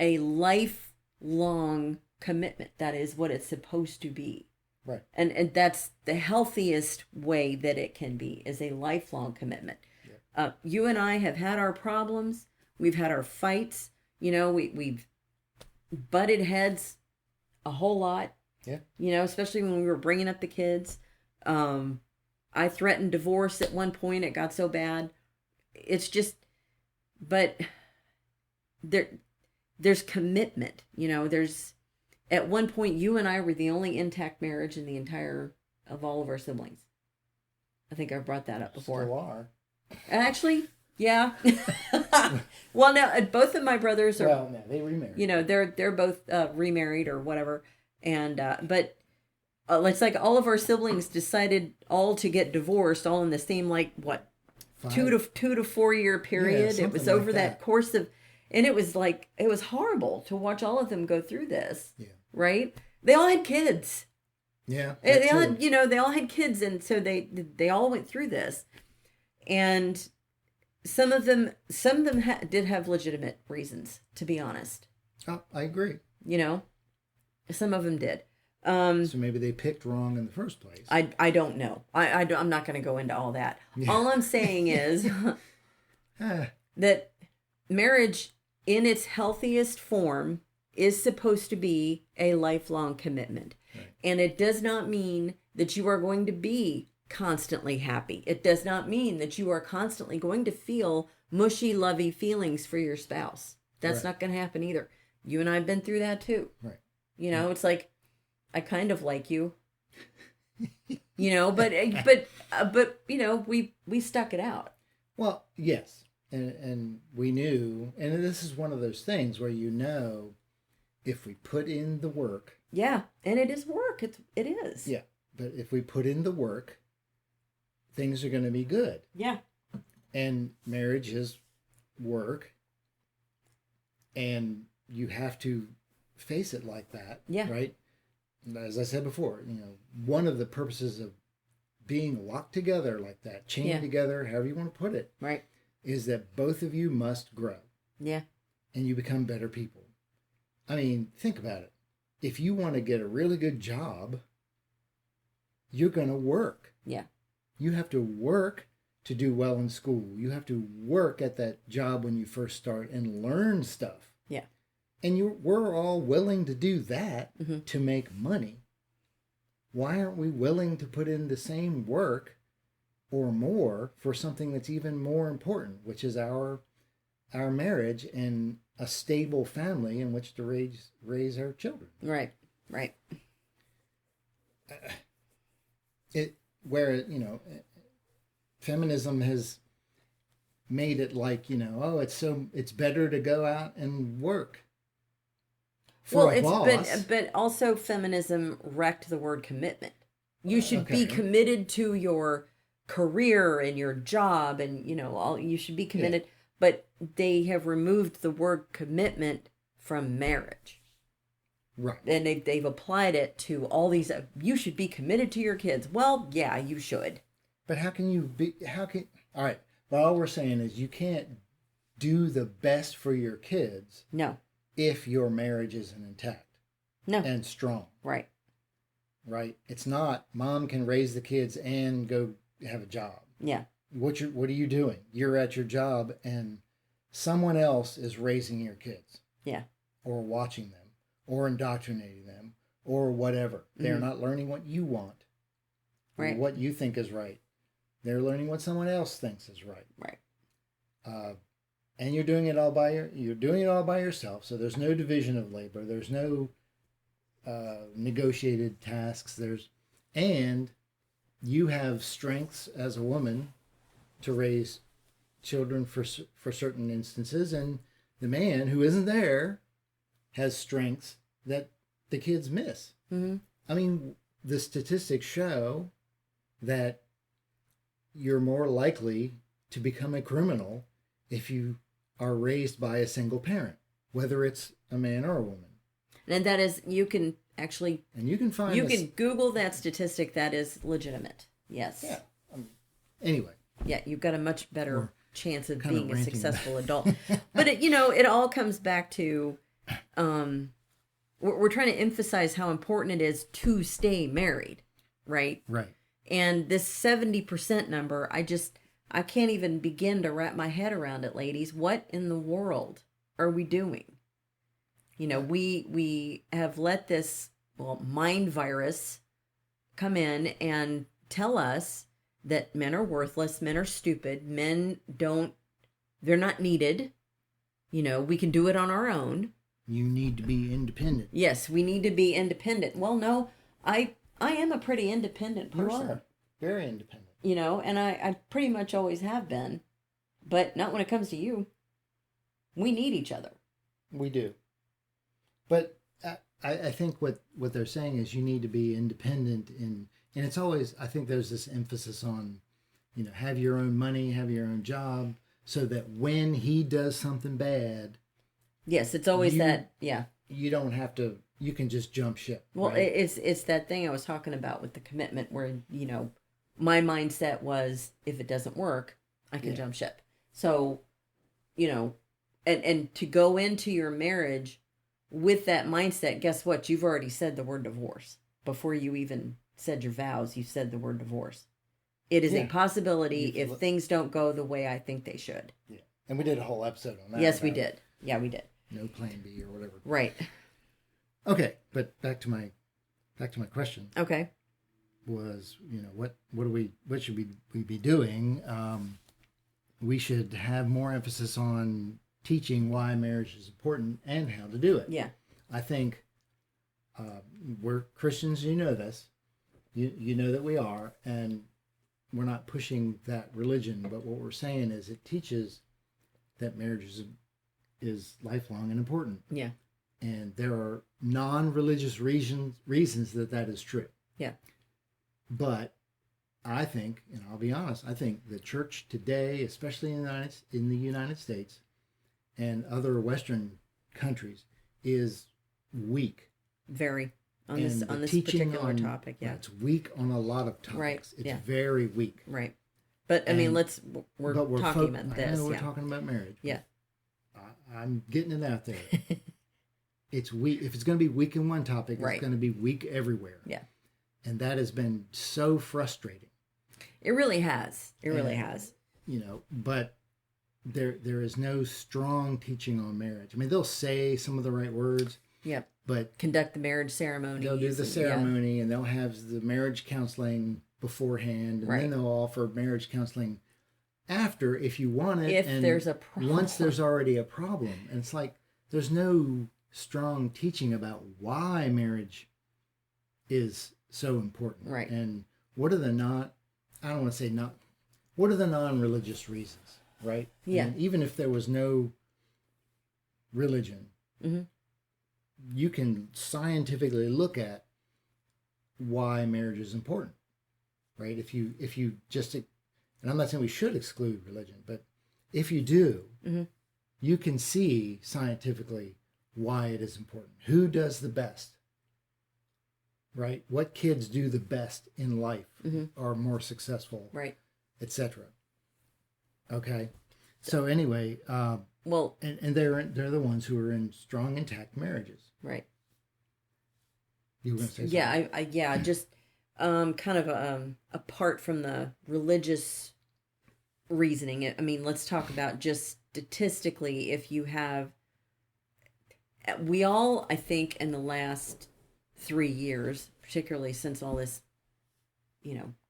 a lifelong commitment. That is what it's supposed to be. Right. And that's the healthiest way that it can be, is a lifelong commitment. Yeah. You and I have had our problems. We've had our fights. We've butted heads a whole lot. Yeah. Especially when we were bringing up the kids. I threatened divorce at one point. It got so bad. It's just, but there's commitment. There's, at one point, you and I were the only intact marriage in the entire of all of our siblings. I think I've brought that up before. Still are. Actually, yeah. Well, now both of my brothers are. Well, no, they remarried. They're both remarried or whatever, and but it's like all of our siblings decided all to get divorced, all in the same 5. 2 to 4 year period. Yeah, It was something like over that course of, and it was horrible to watch all of them go through this. Yeah. Right? They all had kids. Yeah. They all had, they all had kids, and so they all went through this, and some of them did have legitimate reasons, to be honest. Oh, I agree. Some of them did, So maybe they picked wrong in the first place. I don't know. I'm not going to go into all that. Yeah. All I'm saying is that marriage in its healthiest form is supposed to be a lifelong commitment. Right. And it does not mean that you are going to be constantly happy. It does not mean that you are constantly going to feel mushy, lovey feelings for your spouse. That's Right. not going to happen either. You and I have been through that too. Right. You know, it's like, I kind of like you, you know, but you know, we stuck it out. Well, yes. And we knew, and this is one of those things where if we put in the work. Yeah, and it is work. It is. Yeah, but if we put in the work, things are going to be good. Yeah. And marriage is work, and you have to face it like that. Yeah. Right? As I said before, one of the purposes of being locked together like that, chained together, however you want to put it, right, is that both of you must grow. Yeah. And you become better people. I mean, think about it. If you want to get a really good job, you're going to work. Yeah. You have to work to do well in school. You have to work at that job when you first start and learn stuff. Yeah. And we're all willing to do that to make money. Why aren't we willing to put in the same work or more for something that's even more important, which is our marriage and a stable family in which to raise our children? Right. Right. Feminism has made it like, it's better to go out and work. But also feminism wrecked the word commitment. You should be committed to your career and your job, and you should be committed. Yeah. But they have removed the word commitment from marriage. Right. And they've applied it to all these. You should be committed to your kids. Well, yeah, you should. But all right. But all we're saying is you can't do the best for your kids. No. If your marriage isn't intact. No. And strong. Right. Right. It's not mom can raise the kids and go have a job. Yeah. What are you doing? You're at your job and someone else is raising your kids. Yeah. Or watching them or indoctrinating them or whatever. They're not learning what you want. Right. Or what you think is right. They're learning what someone else thinks is right. Right. And you're doing it all by yourself. So there's no division of labor. There's no negotiated tasks. And you have strengths as a woman to raise children for certain instances, and the man who isn't there has strengths that the kids miss. Mm-hmm. I mean, the statistics show that you're more likely to become a criminal if you are raised by a single parent, whether it's a man or a woman. And that is, you can actually... And you can find... You can Google that statistic. That is legitimate. Yes. Yeah. Anyway. Yeah, you've got a much better chance of being a successful adult. But, it all comes back to... we're trying to emphasize how important it is to stay married, right? Right. And this 70% number, I can't even begin to wrap my head around it, ladies. What in the world are we doing? We have let this, mind virus come in and tell us that men are worthless, men are stupid, they're not needed. We can do it on our own. You need to be independent. Yes, we need to be independent. Well, no, I am a pretty independent person. You are. Very independent. And I pretty much always have been, but not when it comes to you. We need each other. We do. But I think what they're saying is you need to be independent and it's always, I think there's this emphasis on, have your own money, have your own job, so that when he does something bad. Yes, it's always that, yeah. You don't have to, you can just jump ship. Well, right? it's that thing I was talking about with the commitment where, my mindset was, if it doesn't work, I can jump ship. So, and to go into your marriage with that mindset, guess what? You've already said the word divorce. before you even said your vows, you said the word divorce. It is Yeah. a possibility if things don't go the way I think they should. Yeah. And we did a whole episode on that. Yes, we did. Yeah, we did. No plan B or whatever. Right. Okay, but back to my question Okay. was, what should we be doing? We should have more emphasis on teaching why marriage is important and how to do it. Yeah. I think we're Christians. You know this. You know that we are, and we're not pushing that religion. But what we're saying is it teaches that marriage is lifelong and important. Yeah. And there are non-religious reasons that is true. Yeah. But I think, and I'll be honest, I think the church today, especially in the United States and other Western countries, is weak. Very. On And this the on this teaching particular topic, yeah. It's weak on a lot of topics. Right, It's yeah. very weak. Right. But I mean, we're talking about I this. know we're Yeah. talking about marriage. Yeah. I'm getting it out there. It's weak. If it's going to be weak in one topic, Right. it's going to be weak everywhere. Yeah. And that has been so frustrating. It really has. It really has. But there is no strong teaching on marriage. I mean, they'll say some of the right words, Yep. but Conduct the marriage ceremony. they'll do the ceremony and they'll have the marriage counseling beforehand, and Right. then they'll offer marriage counseling after if you want it. If and there's a problem. once there's already a problem, and it's like there's no strong teaching about why marriage is so important, Right. And what are the what are the non-religious reasons, right? Yeah. And even if there was no religion, Mhm. you can scientifically look at why marriage is important, right? If you just, and I'm not saying we should exclude religion, but if you do, Mhm. you can see scientifically why it is important. Who does the best, right? What kids do the best in life, are more successful, Right. etc. Okay, so anyway, Well, and they're the ones who are in strong, intact marriages. right. You were going to say something? Yeah, just kind of apart from the religious reasoning. I mean, let's talk about just statistically, if you have, we all, I think, in the last 3 years, particularly since all this,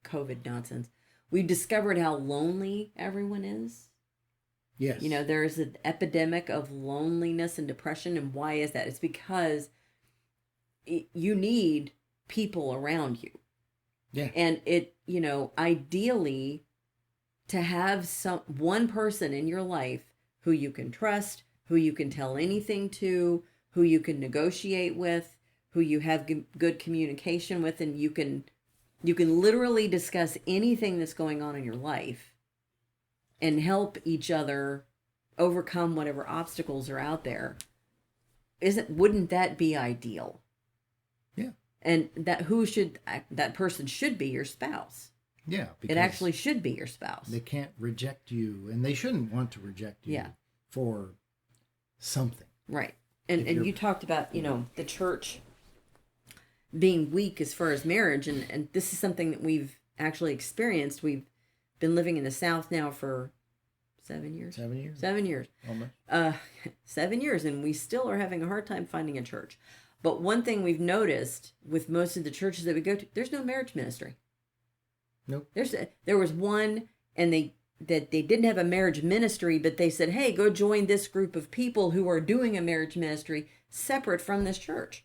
COVID nonsense, we've discovered how lonely everyone is. Yes. There's an epidemic of loneliness and depression. And why is that? It's because you need people around you. Yeah. And ideally, to have one person in your life who you can trust, who you can tell anything to, who you can negotiate with, who you have good communication with, and you can literally discuss anything that's going on in your life and help each other overcome whatever obstacles are out there. Wouldn't that be ideal? Yeah. And that person should be your spouse. Yeah. It actually should be your spouse. They can't reject you, and they shouldn't want to reject you for something. Right. And you talked about, the church being weak as far as marriage, and this is something that we've actually experienced. We've been living in the South now for 7 years. 7 years? 7 years. Almost. 7 years, and we still are having a hard time finding a church. But one thing we've noticed with most of the churches that we go to, there's no marriage ministry. Nope. There was one, and they didn't have a marriage ministry, but they said, hey, go join this group of people who are doing a marriage ministry separate from this church.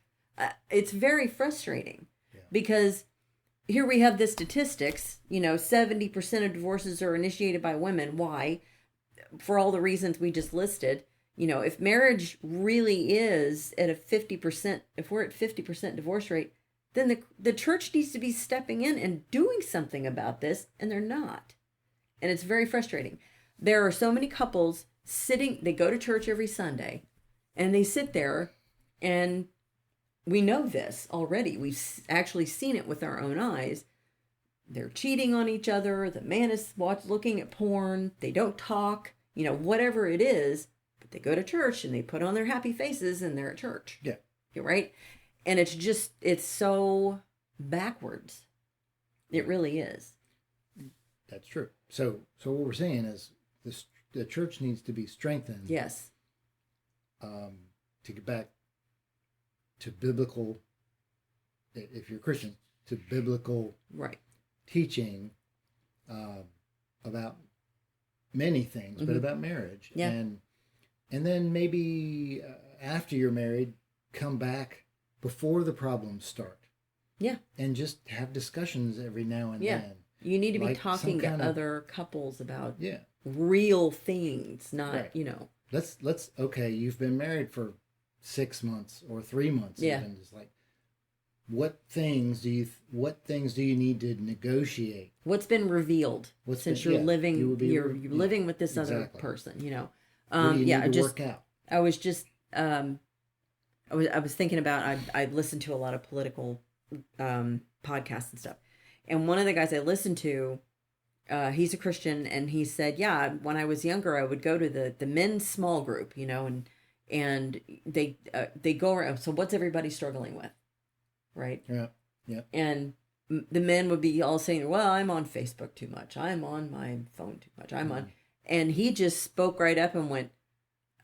It's very frustrating because here we have the statistics, 70% of divorces are initiated by women. Why? For all the reasons we just listed. If marriage really is at a 50%, if we're at 50% divorce rate, then the church needs to be stepping in and doing something about this, and they're not. And it's very frustrating. There are so many couples they go to church every Sunday, and they sit there, and we know this already. We've actually seen it with our own eyes. They're cheating on each other. The man is looking at porn. They don't talk, whatever it is. But they go to church and they put on their happy faces and they're at church. Yeah. Right? And it's so backwards. It really is. That's true. So what we're saying is the church needs to be strengthened. Yes. To get back to biblical, if you're Christian, to biblical Right. teaching about many things, but about marriage. Yeah. And then maybe after you're married, come back before the problems start. Yeah. And just have discussions every now and Yeah. then. You need to be Like talking to some kind of- other couples about Yeah. real things, not, Right. Let's okay, you've been married for 6 months or 3 months. Yeah. Even. It's like, what things do you need to negotiate? what's been revealed since you're living, you're living with this other exactly. person, What do you need to just, work out? I was just, I was thinking about, I listened to a lot of political, podcasts and stuff. And one of the guys I listened to, he's a Christian, and he said, yeah, when I was younger, I would go to the men's small group, and they go around. So what's everybody struggling with? Right. Yeah. Yeah. And the men would be all saying, well, I'm on Facebook too much. I'm on my phone too much. I'm on. And he just spoke right up and went,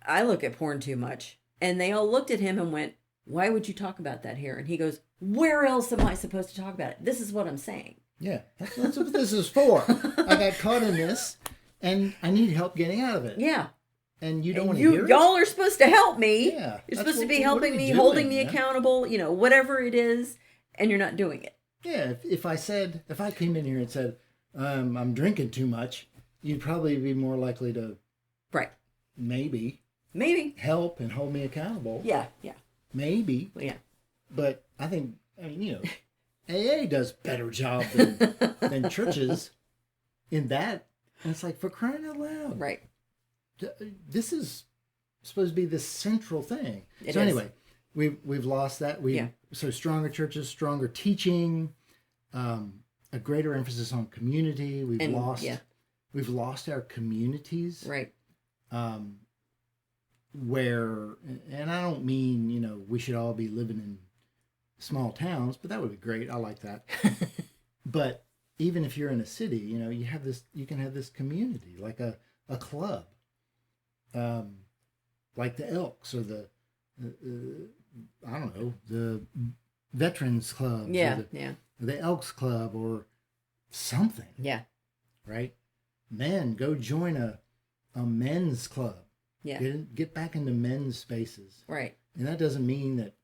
I look at porn too much. And they all looked at him and went, why would you talk about that here? And he goes, where else am I supposed to talk about it? This is what I'm saying. Yeah. That's what this is for. I got caught in this, and I need help getting out of it. Yeah. And you don't want to hear it? Y'all are supposed to help me. Yeah. You're supposed to be helping me, holding me accountable, whatever it is, and you're not doing it. Yeah. If I came in here and said, I'm drinking too much, you'd probably be more likely to Right. maybe help and hold me accountable. Yeah. Yeah. Maybe. Yeah. But I think, AA does better job than churches in that. And it's like, for crying out loud. Right. This is supposed to be the central thing. It so is. anyway, we've lost that. So stronger churches, stronger teaching, a greater emphasis on community. We've lost our communities. Right. Where, and I don't mean, we should all be living in small towns, but that would be great. I like that. But even if you're in a city, you can have this community, like a club, like the Elks or the I don't know, the Veterans Club. Yeah. The Elks Club or something. Yeah. Right? Men, go join a men's club. Yeah. Get back into men's spaces. Right. And that doesn't mean that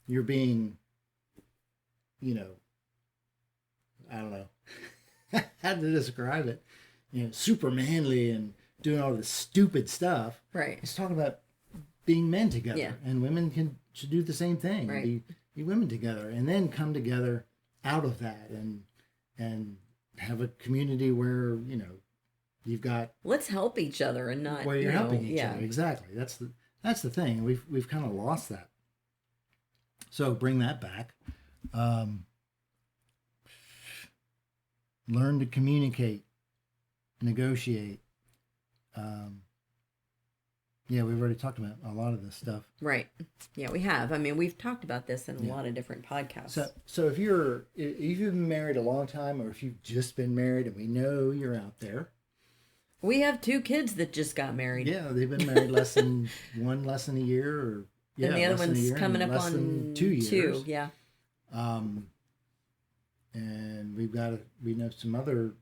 you're being, I don't know how to describe it, super manly and doing all this stupid stuff. Right. It's talking about being men together. Yeah. And women should do the same thing. Right. Be women together, and then come together out of that and have a community where, you've got, Let's help each other and not, where you're helping each other. Exactly. That's the thing. We've kind of lost that. So bring that back. Learn to communicate, negotiate. We've already talked about a lot of this stuff. Right. Yeah, we have. I mean, we've talked about this in a lot of different podcasts. So if you've been married a long time, or if you've just been married, and we know you're out there. We have 2 kids that just got married. Yeah, they've been married less than a year, or and the other one's coming up on 2 years. 2, yeah. And we know some other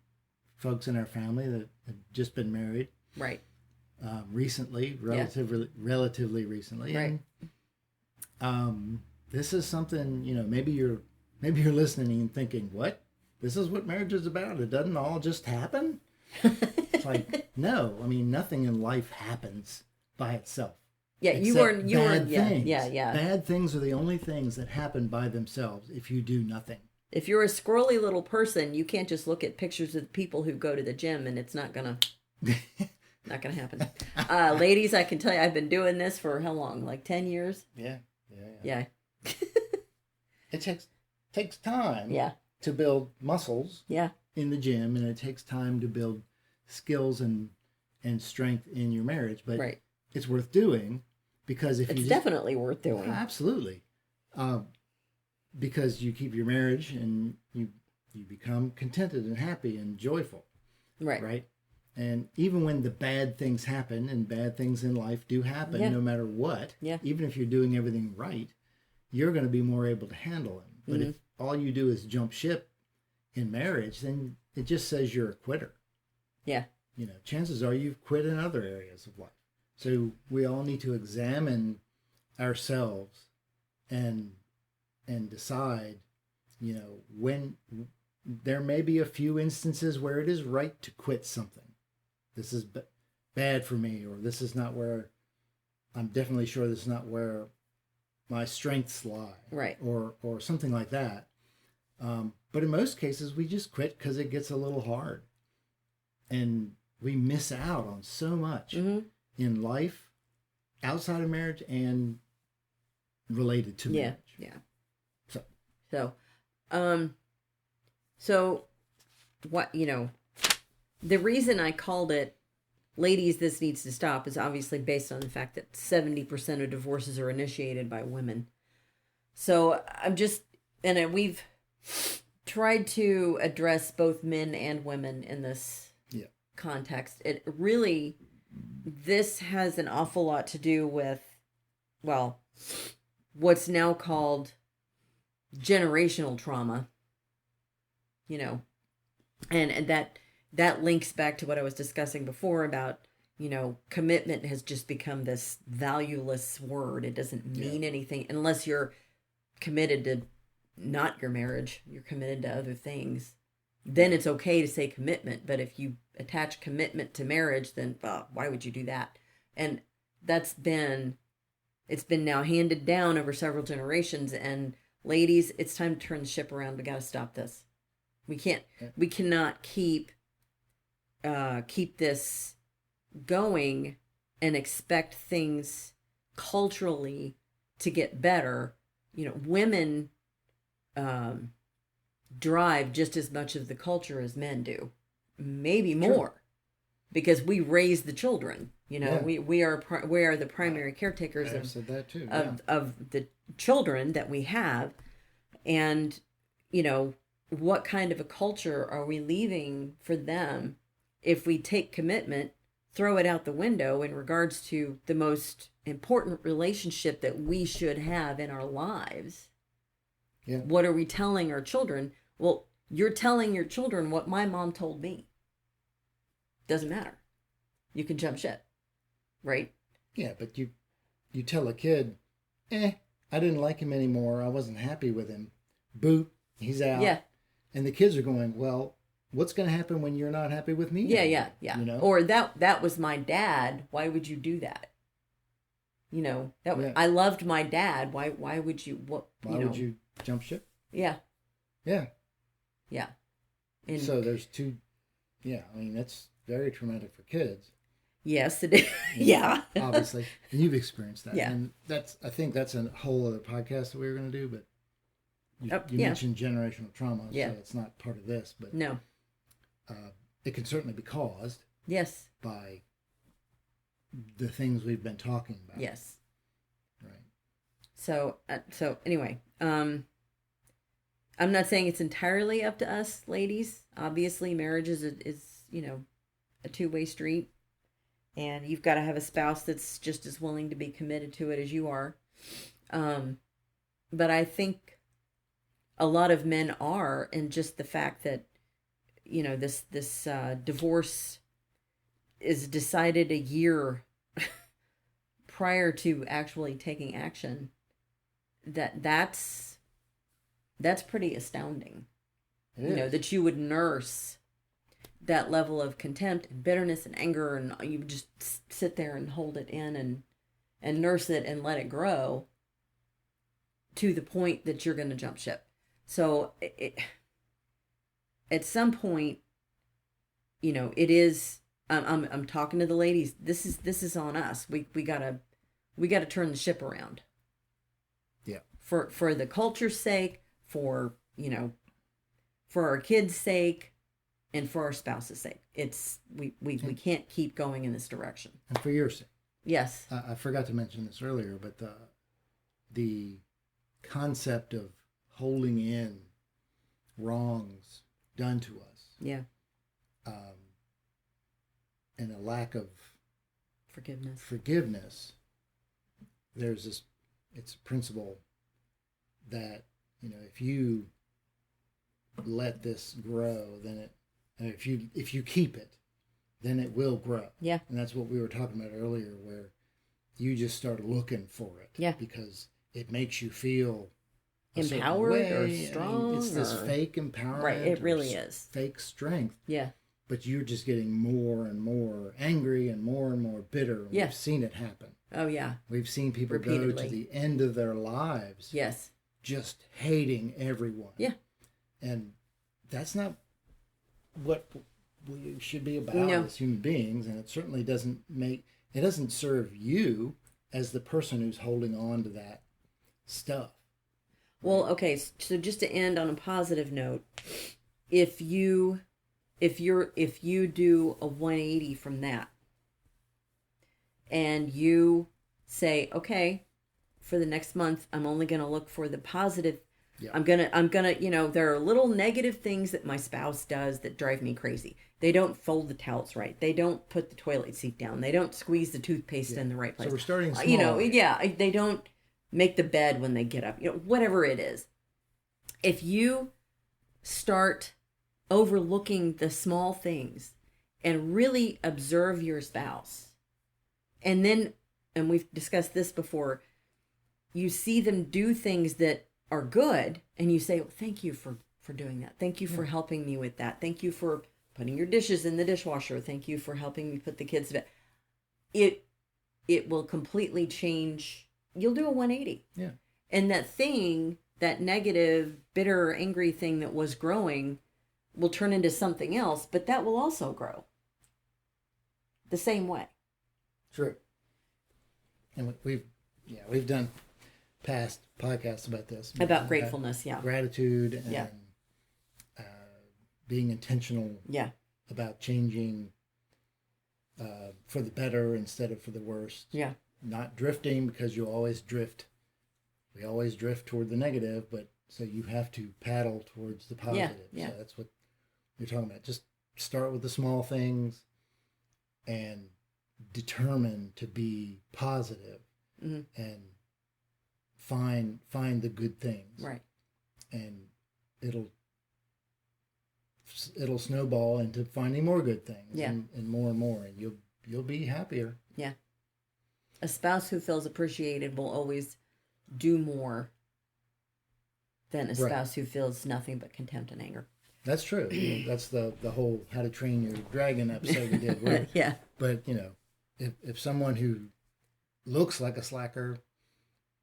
folks in our family that have just been married. Right. Recently, relatively recently. Right. And, this is something, maybe you're listening and thinking, what? This is what marriage is about? It doesn't all just happen? It's like, no. I mean, nothing in life happens by itself. Yeah, you were things. Yeah. Bad things are the only things that happen by themselves if you do nothing. If you're a squirrely little person, you can't just look at pictures of people who go to the gym and it's not gonna happen. Ladies, I can tell you, I've been doing this for how long? Like 10 years? Yeah. It takes time. Yeah. To build muscles. Yeah. In the gym, and it takes time to build skills and strength in your marriage, but right. It's worth doing, because it's definitely worth doing. Absolutely. because you keep your marriage and you become contented and happy and joyful, Right. right? And even when the bad things happen, and bad things in life do happen, Yeah. no matter what, Yeah. even if you're doing everything right, you're going to be more able to handle them. But if all you do is jump ship in marriage, then it just says you're a quitter. Yeah. You know, chances are you've quit in other areas of life. So we all need to examine ourselves and decide, you know, when there may be a few instances where it is right to quit something. This is bad for me, or this is not where, I'm definitely sure this is not where my strengths lie. Right. Or something like that. But in most cases, we just quit because it gets a little hard. And we miss out on so much in life, outside of marriage, and related to marriage. Yeah. So, So what, you know, the reason I called it Ladies, This Needs to Stop is obviously based on the fact that 70% of divorces are initiated by women. So we've tried to address both men and women in this context. It really, this has an awful lot to do with, well, what's now called generational trauma, you know, and that links back to what I was discussing before about, you know, commitment has just become this valueless word. It doesn't mean anything unless you're committed to not your marriage. You're committed to other things. Then it's okay to say commitment. But if you attach commitment to marriage, then why would you do that? And it's been now handed down over several generations. And ladies, it's time to turn the ship around. We got to stop this. We cannot keep this going and expect things culturally to get better. You know, women drive just as much of the culture as men do, maybe more, because we raise the children. You know, we are the primary caretakers of the children that we have, and you know, what kind of a culture are we leaving for them if we take commitment, throw it out the window in regards to the most important relationship that we should have in our lives? Yeah. What are we telling our children? Well, you're telling your children what my mom told me. Doesn't matter. You can jump ship, right? Yeah, but you tell a kid, I didn't like him anymore. I wasn't happy with him. Boop, he's out. Yeah. And the kids are going, well, what's going to happen when you're not happy with me? Yeah. You know? Or that was my dad. Why would you do that? You know, I loved my dad. Why would you? Would you jump ship? Yeah. Yeah. Yeah. And so there's two. Yeah, I mean that's very traumatic for kids. Yes, it is. Yeah. Obviously, and you've experienced that. Yeah. And I think that's a whole other podcast that we were going to do, but you yeah. mentioned generational trauma, Yeah. so it's not part of this, but No. It can certainly be caused. Yes. By the things we've been talking about. Yes. Right. So anyway, I'm not saying it's entirely up to us, ladies. Obviously, marriage is you know, a two-way street, and you've got to have a spouse that's just as willing to be committed to it as you are. But I think a lot of men are, and just the fact that, you know, this divorce is decided a year prior to actually taking action, that's pretty astounding. You know, that you would nurse that level of contempt and bitterness and anger, and you would just sit there and hold it in and nurse it and let it grow to the point that you're going to jump ship. So at some point, you know, it is. I'm talking to the ladies. This is on us. We gotta turn the ship around. Yeah. For the culture's sake, for, you know, for our kids' sake, and for our spouse's sake. We can't keep going in this direction. And for your sake. Yes. I forgot to mention this earlier, but the concept of holding in wrongs done to us. Yeah. And a lack of forgiveness. There's this, it's a principle that, if you let this grow, then if you keep it, then it will grow. Yeah. And that's what we were talking about earlier, where you just start looking for it. Yeah. Because it makes you feel empowered or strong. It's this fake empowerment. Right. It really is. Fake strength. Yeah. But you're just getting more and more angry and more bitter. Yeah. We've seen it happen. Oh, yeah. We've seen people Repeatedly. go to the end of their lives. Yes. Just hating everyone. Yeah. And that's not what we should be about as human beings. And it certainly doesn't serve you as the person who's holding on to that stuff. Well, okay. So just to end on a positive note, if you do a 180 from that and you say, okay, for the next month, I'm only going to look for the positive. Yeah. I'm going to, there are little negative things that my spouse does that drive me crazy. They don't fold the towels right. They don't put the toilet seat down. They don't squeeze the toothpaste in the right place. So we're starting small. They don't make the bed when they get up, whatever it is. If you start overlooking the small things and really observe your spouse, and we've discussed this before, you see them do things that are good and you say, well, thank you for doing that. Thank you for helping me with that. Thank you for putting your dishes in the dishwasher. Thank you for helping me put the kids to bed. It will completely change. You'll do a 180. Yeah. And that negative, bitter, angry thing that was growing will turn into something else, but that will also grow the same way. True. And we've done past podcasts about this. About gratefulness, gratitude and being intentional about changing for the better instead of for the worst. Yeah. Not drifting, because you'll always drift. We always drift toward the negative, but so you have to paddle towards the positive. Yeah. So that's what you're talking about. Just start with the small things and determine to be positive and find the good things. Right. And it'll snowball into finding more good things and more, and you'll be happier. Yeah. A spouse who feels appreciated will always do more than a spouse who feels nothing but contempt and anger. That's true. That's the whole How to Train Your Dragon episode we did. Right? Yeah. But, if someone who looks like a slacker,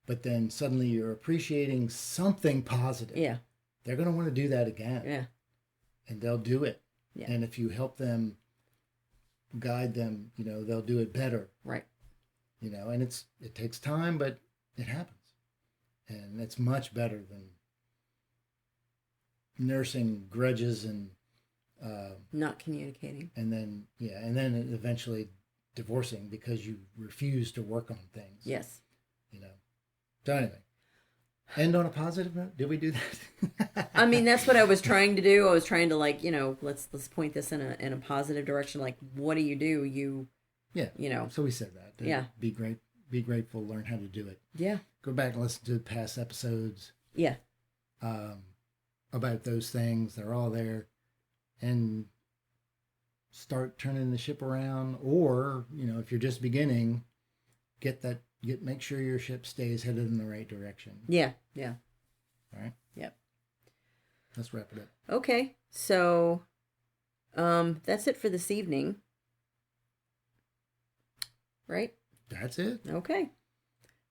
but then suddenly you're appreciating something positive, they're going to want to do that again. Yeah. And they'll do it. Yeah. And if you help them, guide them, they'll do it better. Right. And it takes time, but it happens. And it's much better than nursing grudges and not communicating. And then eventually divorcing because you refuse to work on things. Yes. So anyway, end on a positive note. Did we do that? I mean, that's what I was trying to do. I was trying to let's point this in a positive direction. Like, what do? So we said that. Be grateful. Learn how to do it. Yeah. Go back and listen to past episodes. Yeah. About those things. They're all there. And start turning the ship around. Or, if you're just beginning, make sure your ship stays headed in the right direction. Yeah. Yeah. All right. Yep. Let's wrap it up. Okay. So, that's it for this evening. Right? That's it. Okay.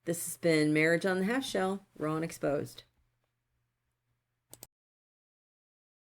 This has been Marriage on the Half Shell, Raw and Exposed.